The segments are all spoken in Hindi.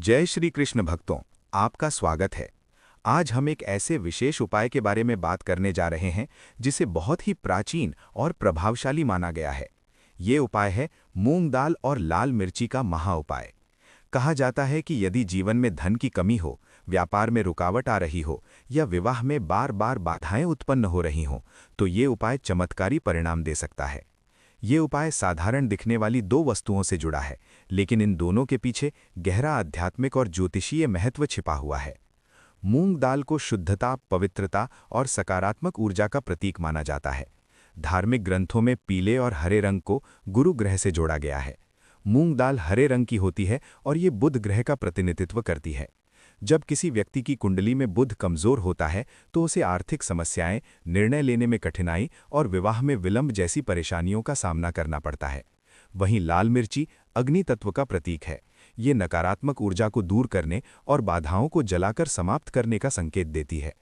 जय श्री कृष्ण भक्तों, आपका स्वागत है। आज हम एक ऐसे विशेष उपाय के बारे में बात करने जा रहे हैं जिसे बहुत ही प्राचीन और प्रभावशाली माना गया है। ये उपाय है मूंग दाल और लाल मिर्ची का महा उपाय। कहा जाता है कि यदि जीवन में धन की कमी हो, व्यापार में रुकावट आ रही हो या विवाह में बार बार बाधाएं उत्पन्न हो रही हों, तो ये उपाय चमत्कारी परिणाम दे सकता है। ये उपाय साधारण दिखने वाली दो वस्तुओं से जुड़ा है, लेकिन इन दोनों के पीछे गहरा आध्यात्मिक और ज्योतिषीय महत्व छिपा हुआ है। मूंग दाल को शुद्धता, पवित्रता और सकारात्मक ऊर्जा का प्रतीक माना जाता है। धार्मिक ग्रंथों में पीले और हरे रंग को गुरु ग्रह से जोड़ा गया है। मूंग दाल हरे रंग की होती है और ये बुध ग्रह का प्रतिनिधित्व करती है। जब किसी व्यक्ति की कुंडली में बुध कमजोर होता है तो उसे आर्थिक समस्याएं, निर्णय लेने में कठिनाई और विवाह में विलंब जैसी परेशानियों का सामना करना पड़ता है। वहीं लाल मिर्ची अग्नि तत्व का प्रतीक है। ये नकारात्मक ऊर्जा को दूर करने और बाधाओं को जलाकर समाप्त करने का संकेत देती है।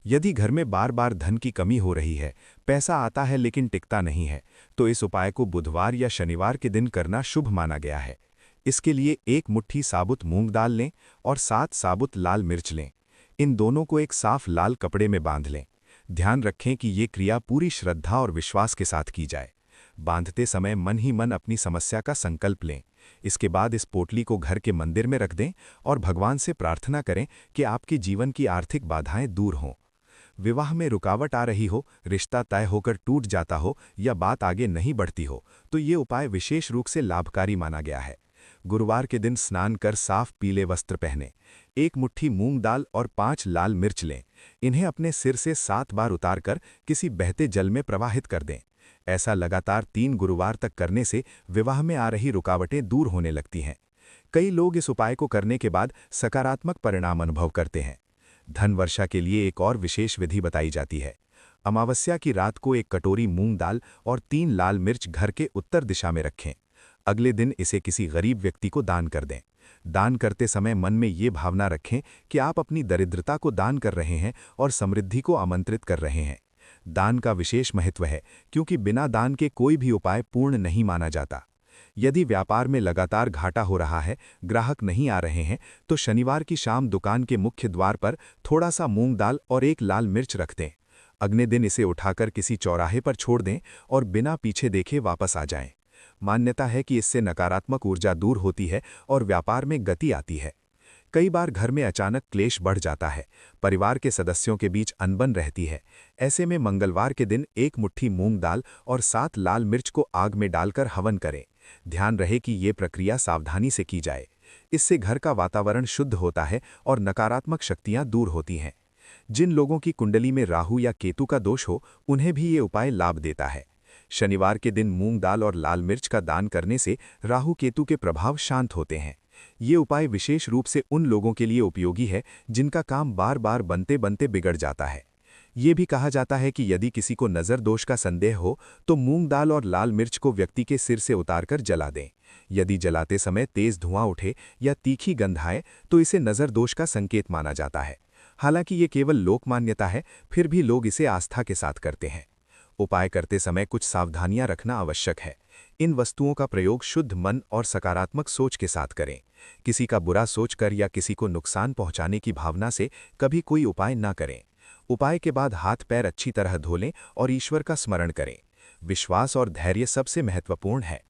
यदि घर में बार बार धन की कमी हो रही है, पैसा आता है लेकिन टिकता नहीं है, तो इस उपाय को बुधवार या शनिवार के दिन करना शुभ माना गया है। इसके लिए एक मुट्ठी साबुत मूंग दाल लें और 7 साबुत लाल मिर्च लें। इन दोनों को एक साफ लाल कपड़े में बांध लें। ध्यान रखें कि ये क्रिया पूरी श्रद्धा और विश्वास के साथ की जाए। बांधते समय मन ही मन अपनी समस्या का संकल्प लें। इसके बाद इस पोटली को घर के मंदिर में रख दें और भगवान से प्रार्थना करें कि आपके जीवन की आर्थिक बाधाएं दूर हों। विवाह में रुकावट आ रही हो, रिश्ता तय होकर टूट जाता हो या बात आगे नहीं बढ़ती हो, तो ये उपाय विशेष रूप से लाभकारी माना गया है। गुरुवार के दिन स्नान कर साफ पीले वस्त्र पहनें। एक मुट्ठी मूंग दाल और 5 लाल मिर्च लें। इन्हें अपने सिर से 7 बार उतारकर किसी बहते जल में प्रवाहित कर दें। ऐसा लगातार 3 गुरुवार तक करने से विवाह में आ रही रुकावटें दूर होने लगती हैं। कई लोग इस उपाय को करने के बाद सकारात्मक परिणाम अनुभव करते हैं। धन वर्षा के लिए एक और विशेष विधि बताई जाती है। अमावस्या की रात को एक कटोरी मूंग दाल और 3 लाल मिर्च घर के उत्तर दिशा में रखें। अगले दिन इसे किसी गरीब व्यक्ति को दान कर दें। दान करते समय मन में ये भावना रखें कि आप अपनी दरिद्रता को दान कर रहे हैं और समृद्धि को आमंत्रित कर रहे हैं। दान का विशेष महत्व है क्योंकि बिना दान के कोई भी उपाय पूर्ण नहीं माना जाता। यदि व्यापार में लगातार घाटा हो रहा है, ग्राहक नहीं आ रहे हैं, तो शनिवार की शाम दुकान के मुख्य द्वार पर थोड़ा सा मूंग दाल और एक लाल मिर्च रख दें। अगले दिन इसे उठाकर किसी चौराहे पर छोड़ दें और बिना पीछे देखे वापस आ जाएं। मान्यता है कि इससे नकारात्मक ऊर्जा दूर होती है और व्यापार में गति आती है। कई बार घर में अचानक क्लेश बढ़ जाता है, परिवार के सदस्यों के बीच अनबन रहती है। ऐसे में मंगलवार के दिन एक मुट्ठी मूंग दाल और 7 लाल मिर्च को आग में डालकर हवन करें। ध्यान रहे कि ये प्रक्रिया सावधानी से की जाए। इससे घर का वातावरण शुद्ध होता है और नकारात्मक शक्तियां दूर होती हैं। जिन लोगों की कुंडली में राहु या केतु का दोष हो, उन्हें भी ये उपाय लाभ देता है। शनिवार के दिन मूंग दाल और लाल मिर्च का दान करने से राहु केतु के प्रभाव शांत होते हैं। ये उपाय विशेष रूप से उन लोगों के लिए उपयोगी है जिनका काम बार बार बनते बनते बिगड़ जाता है। ये भी कहा जाता है कि यदि किसी को नज़र दोष का संदेह हो तो मूंग दाल और लाल मिर्च को व्यक्ति के सिर से उतारकर जला दें। यदि जलाते समय तेज धुआं उठे या तीखी गंध आए तो इसे नज़र दोष का संकेत माना जाता है। हालांकि ये केवल लोक मान्यता है, फिर भी लोग इसे आस्था के साथ करते हैं। उपाय करते समय कुछ सावधानियां रखना आवश्यक है। इन वस्तुओं का प्रयोग शुद्ध मन और सकारात्मक सोच के साथ करें। किसी का बुरा सोचकर या किसी को नुकसान पहुंचाने की भावना से कभी कोई उपाय न करें। उपाय के बाद हाथ पैर अच्छी तरह धो लें और ईश्वर का स्मरण करें। विश्वास और धैर्य सबसे महत्वपूर्ण है।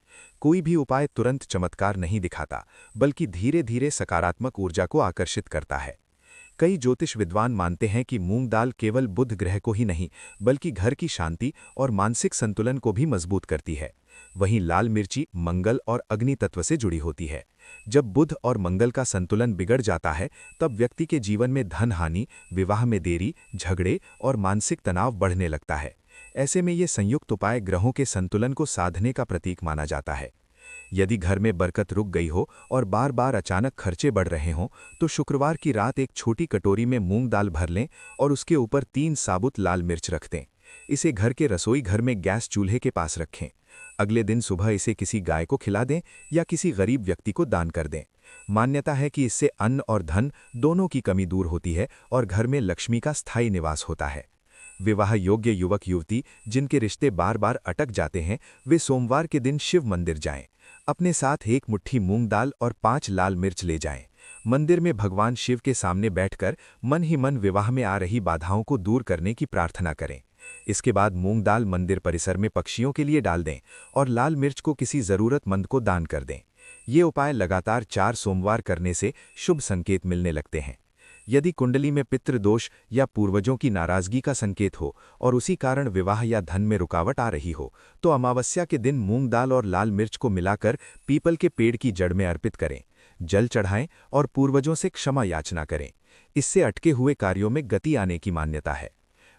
कोई भी उपाय तुरंत चमत्कार नहीं दिखाता, बल्कि धीरे धीरे सकारात्मक ऊर्जा को आकर्षित करता है। कई ज्योतिष विद्वान मानते हैं कि मूंग दाल केवल बुध ग्रह को ही नहीं, बल्कि घर की शांति और मानसिक संतुलन को भी मजबूत करती है। वहीं लाल मिर्ची मंगल और अग्नि तत्व से जुड़ी होती है। जब बुध और मंगल का संतुलन बिगड़ जाता है, तब व्यक्ति के जीवन में धन हानि, विवाह में देरी, झगड़े और मानसिक तनाव बढ़ने लगता है। ऐसे में ये संयुक्त उपाय ग्रहों के संतुलन को साधने का प्रतीक माना जाता है। यदि घर में बरकत रुक गई हो और बार बार अचानक खर्चे बढ़ रहे हों, तो शुक्रवार की रात एक छोटी कटोरी में मूंग दाल भर लें और उसके ऊपर 3 साबुत लाल मिर्च रख दें। इसे घर के रसोई घर में गैस चूल्हे के पास रखें। अगले दिन सुबह इसे किसी गाय को खिला दें या किसी गरीब व्यक्ति को दान कर दें। मान्यता है कि इससे अन्न और धन दोनों की कमी दूर होती है और घर में लक्ष्मी का स्थायी निवास होता है। विवाह योग्य युवक युवती जिनके रिश्ते बार बार अटक जाते हैं, वे सोमवार के दिन शिव मंदिर जाएं। अपने साथ एक मुट्ठी मूंग दाल और 5 लाल मिर्च ले जाएं। मंदिर में भगवान शिव के सामने बैठकर मन ही मन विवाह में आ रही बाधाओं को दूर करने की प्रार्थना करें। इसके बाद मूंग दाल मंदिर परिसर में पक्षियों के लिए डाल दें और लाल मिर्च को किसी जरूरतमंद को दान कर दें। ये उपाय लगातार 4 सोमवार करने से शुभ संकेत मिलने लगते हैं। यदि कुंडली में पितृदोष या पूर्वजों की नाराजगी का संकेत हो और उसी कारण विवाह या धन में रुकावट आ रही हो, तो अमावस्या के दिन मूंग दाल और लाल मिर्च को मिलाकर पीपल के पेड़ की जड़ में अर्पित करें, जल चढ़ाएं और पूर्वजों से क्षमा याचना करें। इससे अटके हुए कार्यों में गति आने की मान्यता है।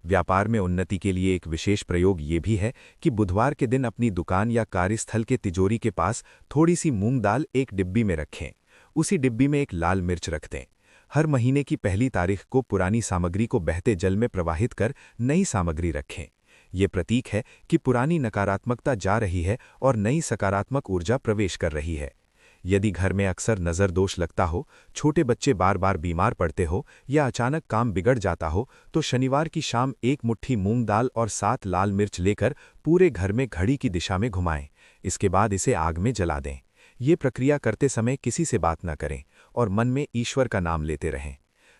व्यापार में उन्नति के लिए एक विशेष प्रयोग ये भी है कि बुधवार के दिन अपनी दुकान या कार्यस्थल के तिजोरी के पास थोड़ी सी मूंग दाल एक डिब्बी में रखें। उसी डिब्बी में एक लाल मिर्च रख दें। हर महीने की पहली तारीख को पुरानी सामग्री को बहते जल में प्रवाहित कर नई सामग्री रखें। ये प्रतीक है कि पुरानी नकारात्मकता जा रही है और नई सकारात्मक ऊर्जा प्रवेश कर रही है। यदि घर में अक्सर नज़र दोष लगता हो, छोटे बच्चे बार बार बीमार पड़ते हो या अचानक काम बिगड़ जाता हो, तो शनिवार की शाम एक मुट्ठी मूंग दाल और 7 लाल मिर्च लेकर पूरे घर में घड़ी की दिशा में घुमाएं। इसके बाद इसे आग में जला दें। ये प्रक्रिया करते समय किसी से बात न करें और मन में ईश्वर का नाम लेते रहें।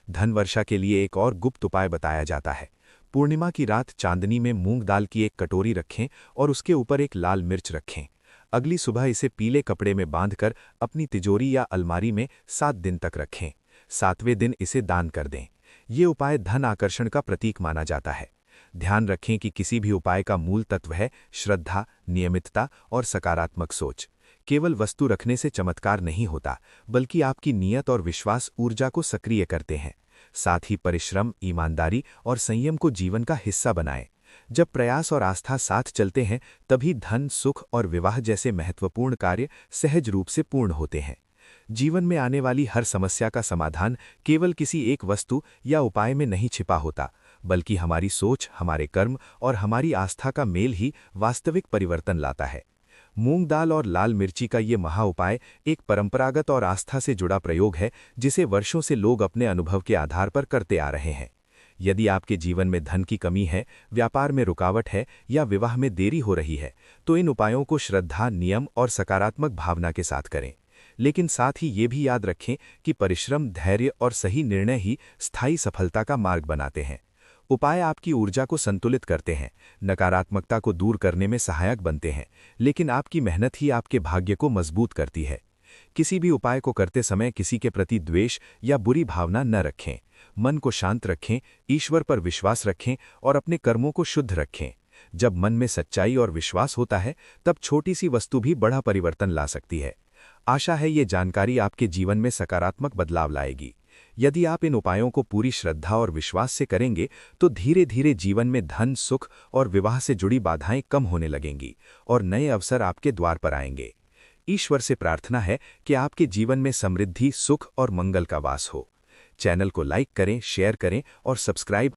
धन वर्षा के लिए एक और गुप्त उपाय बताया जाता है। पूर्णिमा की रात चांदनी में मूंग दाल की एक कटोरी रखें और उसके ऊपर एक लाल मिर्च रखें। अगली सुबह इसे पीले कपड़े में बांधकर अपनी तिजोरी या अलमारी में 7 दिन तक रखें। 7वें दिन इसे दान कर दें। ये उपाय धन आकर्षण का प्रतीक माना जाता है। ध्यान रखें कि किसी भी उपाय का मूल तत्व है श्रद्धा, नियमितता और सकारात्मक सोच। केवल वस्तु रखने से चमत्कार नहीं होता, बल्कि आपकी नीयत और विश्वास ऊर्जा को सक्रिय करते हैं। साथ ही परिश्रम, ईमानदारी और संयम को जीवन का हिस्सा बनाएं। जब प्रयास और आस्था साथ चलते हैं, तभी धन, सुख और विवाह जैसे महत्वपूर्ण कार्य सहज रूप से पूर्ण होते हैं। जीवन में आने वाली हर समस्या का समाधान केवल किसी एक वस्तु या उपाय में नहीं छिपा होता, बल्कि हमारी सोच, हमारे कर्म और हमारी आस्था का मेल ही वास्तविक परिवर्तन लाता है। मूंग दाल और लाल मिर्ची का ये महा उपाय एक परंपरागत और आस्था से जुड़ा प्रयोग है, जिसे वर्षों से लोग अपने अनुभव के आधार पर करते आ रहे हैं। यदि आपके जीवन में धन की कमी है, व्यापार में रुकावट है या विवाह में देरी हो रही है, तो इन उपायों को श्रद्धा, नियम और सकारात्मक भावना के साथ करें। लेकिन साथ ही ये भी याद रखें कि परिश्रम, धैर्य और सही निर्णय ही स्थायी सफलता का मार्ग बनाते हैं। उपाय आपकी ऊर्जा को संतुलित करते हैं, नकारात्मकता को दूर करने में सहायक बनते हैं, लेकिन आपकी मेहनत ही आपके भाग्य को मजबूत करती है। किसी भी उपाय को करते समय किसी के प्रति द्वेष या बुरी भावना न रखें। मन को शांत रखें, ईश्वर पर विश्वास रखें और अपने कर्मों को शुद्ध रखें। जब मन में सच्चाई और विश्वास होता है, तब छोटी सी वस्तु भी बड़ा परिवर्तन ला सकती है। आशा है ये जानकारी आपके जीवन में सकारात्मक बदलाव लाएगी। यदि आप इन उपायों को पूरी श्रद्धा और विश्वास से करेंगे, तो धीरे धीरे जीवन में धन, सुख और विवाह से जुड़ी बाधाएं कम होने लगेंगी और नए अवसर आपके द्वार पर आएंगे। ईश्वर से प्रार्थना है कि आपके जीवन में समृद्धि, सुख और मंगल का वास हो। चैनल को लाइक करें, शेयर करें और सब्सक्राइब